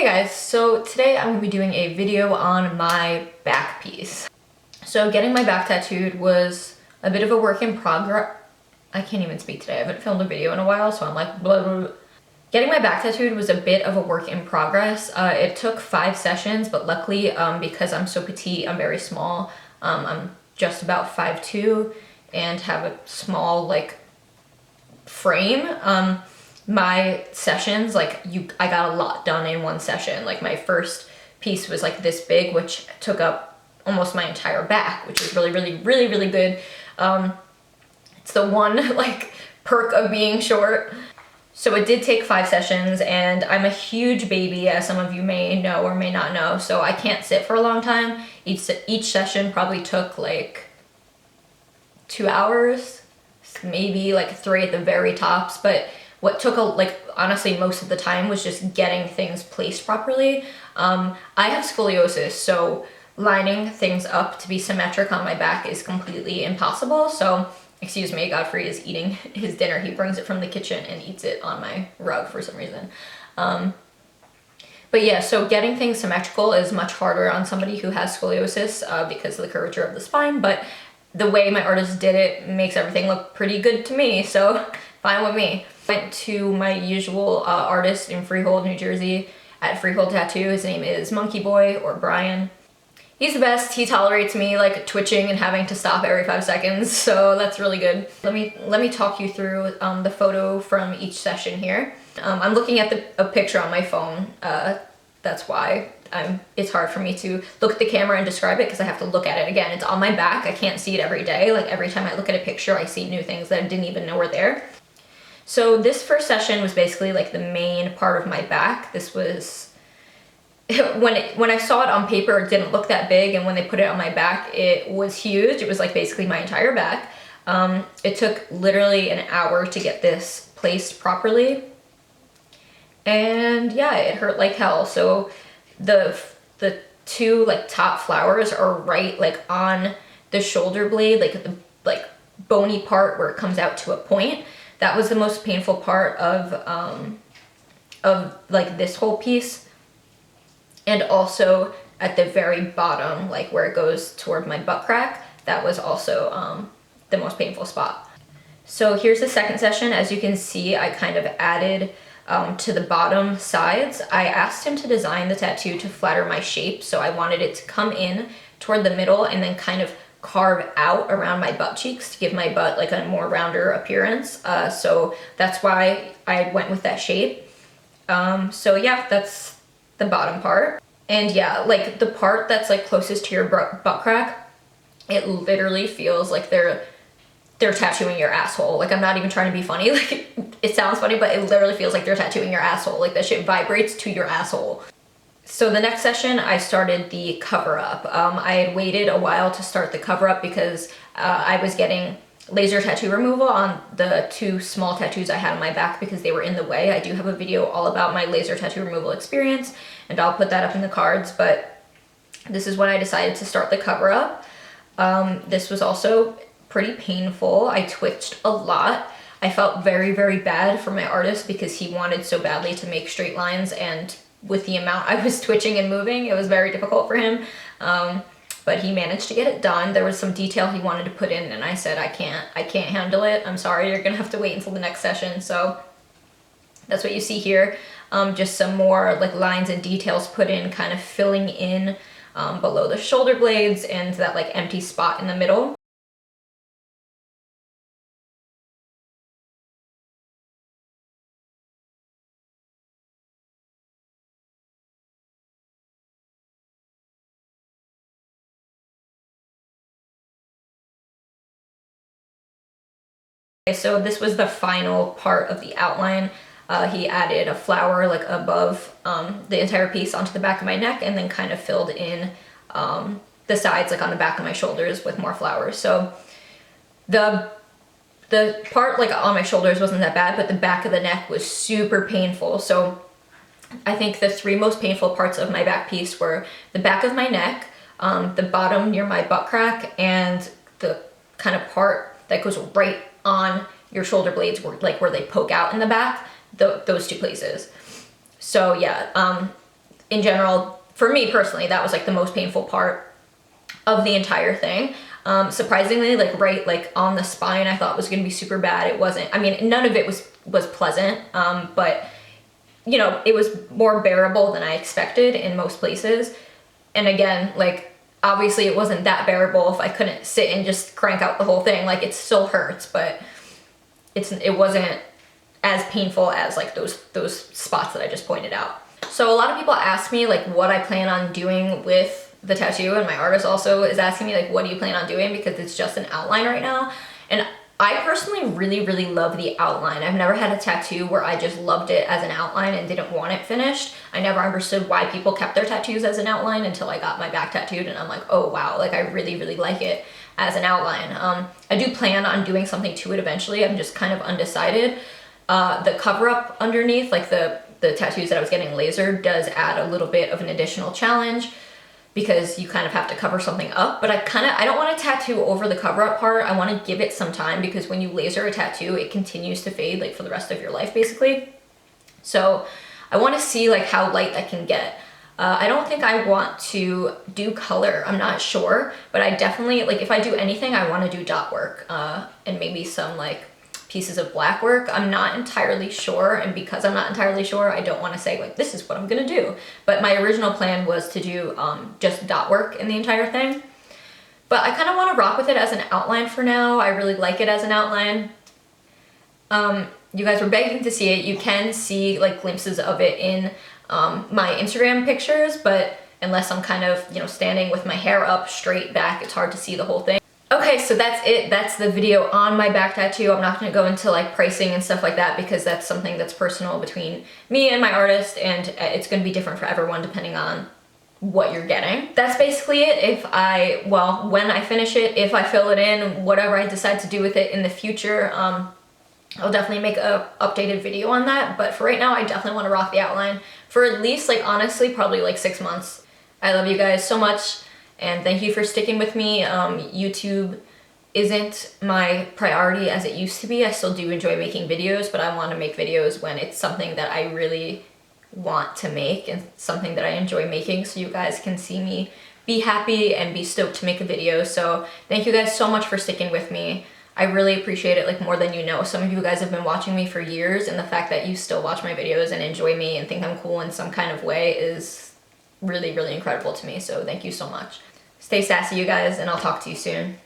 guys, so today I'm going to be doing a video on my back piece. So getting my back tattooed was a bit of a work in progress. I can't even speak today. I haven't filmed a video in a while, so I'm like blah, blah, blah. Getting my back tattooed was a bit of a work in progress. It took 5 sessions, but luckily because I'm so petite, I'm very small. I'm just about 5'2" and have a small like frame. My sessions, I got a lot done in one session. Like my first piece was like this big, which took up almost my entire back, which is really good. It's the one like perk of being short. So it did take 5 sessions, and I'm a huge baby, as some of you may know or may not know, so I can't sit for a long time. Each session probably took like 2 hours, maybe like 3 at the very tops, but what took honestly most of the time was just getting things placed properly. I have scoliosis, so lining things up to be symmetric on my back is completely impossible. So, excuse me, Godfrey is eating his dinner. He brings it from the kitchen and eats it on my rug for some reason. But yeah, so getting things symmetrical is much harder on somebody who has scoliosis because of the curvature of the spine, but the way my artist did it makes everything look pretty good to me, so fine with me. Went to my usual artist in Freehold, New Jersey at Freehold Tattoo. His name is Monkey Boy, or Brian. He's the best. He tolerates me like twitching and having to stop every 5 seconds, so that's really good. Let me talk you through the photo from each session here. I'm looking at a picture on my phone. That's why it's hard for me to look at the camera and describe it, because I have to look at it again. It's on my back. I can't see it every day. Like every time I look at a picture, I see new things that I didn't even know were there. So this first session was basically like the main part of my back. This was, when I saw it on paper, it didn't look that big, and when they put it on my back, it was huge. It was like basically my entire back. It took literally an hour to get this placed properly. And yeah, it hurt like hell. So the 2 like top flowers are right like on the shoulder blade, like the bony part where it comes out to a point. That was the most painful part of like this whole piece. And also at the very bottom, like where it goes toward my butt crack, that was also the most painful spot. So here's the second session. As you can see, I kind of added to the bottom sides. I asked him to design the tattoo to flatter my shape, so I wanted it to come in toward the middle and then kind of carve out around my butt cheeks to give my butt like a more rounder appearance. So that's why I went with that shape. So yeah, that's the bottom part. And yeah, like the part that's like closest to your butt crack, it literally feels like they're tattooing your asshole. Like, I'm not even trying to be funny. Like, it sounds funny, but it literally feels like they're tattooing your asshole. Like, that shit vibrates to your asshole. So the next session, I started the cover-up. I had waited a while to start the cover-up because I was getting laser tattoo removal on the 2 small tattoos I had on my back because they were in the way. I do have a video all about my laser tattoo removal experience, and I'll put that up in the cards, but this is when I decided to start the cover-up. This was also pretty painful. I twitched a lot. I felt very bad for my artist because he wanted so badly to make straight lines, and with the amount I was twitching and moving, it was very difficult for him. But he managed to get it done. There was some detail he wanted to put in, and I said, I can't handle it. I'm sorry, you're gonna have to wait until the next session. So that's what you see here. Just some more like lines and details put in, kind of filling in below the shoulder blades and that like empty spot in the middle. So this was the final part of the outline. He added a flower like above the entire piece onto the back of my neck, and then kind of filled in the sides like on the back of my shoulders with more flowers. So the part like on my shoulders wasn't that bad, but the back of the neck was super painful. So I think the 3 most painful parts of my back piece were the back of my neck, the bottom near my butt crack, and the kind of part that goes right on your shoulder blades where they poke out in the back, those 2 places. So yeah, in general, for me personally, that was like the most painful part of the entire thing. Surprisingly, like right like on the spine, I thought was gonna be super bad. It wasn't. I mean, none of it was pleasant, but you know, it was more bearable than I expected in most places. And again, like obviously it wasn't that bearable if I couldn't sit and just crank out the whole thing. Like it still hurts, but it wasn't as painful as like those spots that I just pointed out. So a lot of people ask me like what I plan on doing with the tattoo, and my artist also is asking me like, what do you plan on doing, because it's just an outline right now. And I personally really love the outline. I've never had a tattoo where I just loved it as an outline and didn't want it finished. I never understood why people kept their tattoos as an outline until I got my back tattooed, and I'm like, oh wow, like I really like it as an outline. I do plan on doing something to it eventually. I'm just kind of undecided. The cover up underneath, like the tattoos that I was getting lasered, does add a little bit of an additional challenge, because you kind of have to cover something up. But I don't want to tattoo over the cover up part. I want to give it some time, because when you laser a tattoo, it continues to fade like for the rest of your life basically. So I want to see like how light that can get. I don't think I want to do color. I'm not sure, but I definitely, like if I do anything, I want to do dot work and maybe some like pieces of black work. I'm not entirely sure, and because I'm not entirely sure, I don't want to say like this is what I'm gonna do. But my original plan was to do just dot work in the entire thing. But I kind of want to rock with it as an outline for now. I really like it as an outline. You guys were begging to see it. You can see like glimpses of it in my Instagram pictures, but unless I'm kind of, you know, standing with my hair up straight back, it's hard to see the whole thing. Okay, so that's it. That's the video on my back tattoo. I'm not going to go into like pricing and stuff like that, because that's something that's personal between me and my artist, and it's going to be different for everyone depending on what you're getting. That's basically it. When I finish it, if I fill it in, whatever I decide to do with it in the future, I'll definitely make a updated video on that. But for right now, I definitely want to rock the outline for at least, like honestly, probably like 6 months. I love you guys so much. And thank you for sticking with me. YouTube isn't my priority as it used to be. I still do enjoy making videos, but I want to make videos when it's something that I really want to make and something that I enjoy making, so you guys can see me be happy and be stoked to make a video. So thank you guys so much for sticking with me. I really appreciate it, like more than you know. Some of you guys have been watching me for years, and the fact that you still watch my videos and enjoy me and think I'm cool in some kind of way is really incredible to me. So thank you so much. Stay sassy, you guys, and I'll talk to you soon.